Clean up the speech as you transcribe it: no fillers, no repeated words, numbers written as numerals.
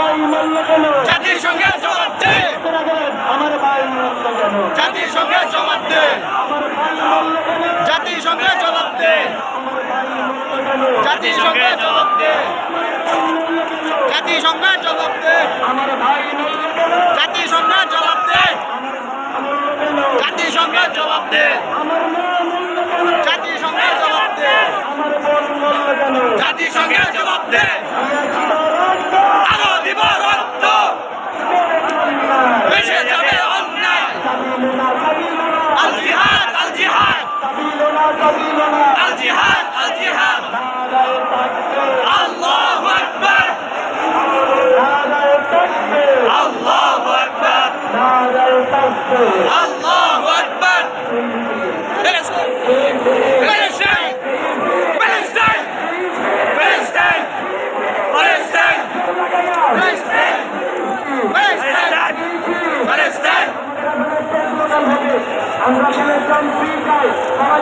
ভাই মরল কেন? জাতিসংঘের জবাব দে, আমার ভাই মরল কেন? জাতিসংঘের জবাব দে, আমার ভাই মরল কেন? জাতিসংঘের জবাব দে, আমার ভাই মরল কেন? জাতিসংঘের জবাব দে, জাতিসংঘের জবাব দে, আমার ভাই মরল কেন? জাতিসংঘের জবাব দে, মরল কেন? জাতিসংঘের জবাব দে, আমার মা মরল কেন? জাতিসংঘের জবাব দে, আমার বোন মরল কেন? জাতিসংঘের জবাব দে, আরো দিব রক্ত, বেঁচে যাবে অন্যায়, আল জিহাদ, আল জিহাদ, আল জিহাদ, আল জিহাদ, আল্লাহু আকবার, আল্লাহু আকবার, আল্লাহু আকবার। Palestine, Palestine, Palestine, Palestine, Palestine, Palestine, Palestine, Palestine. আমরা বলেছিলাম ফ্রি চাই, সবাই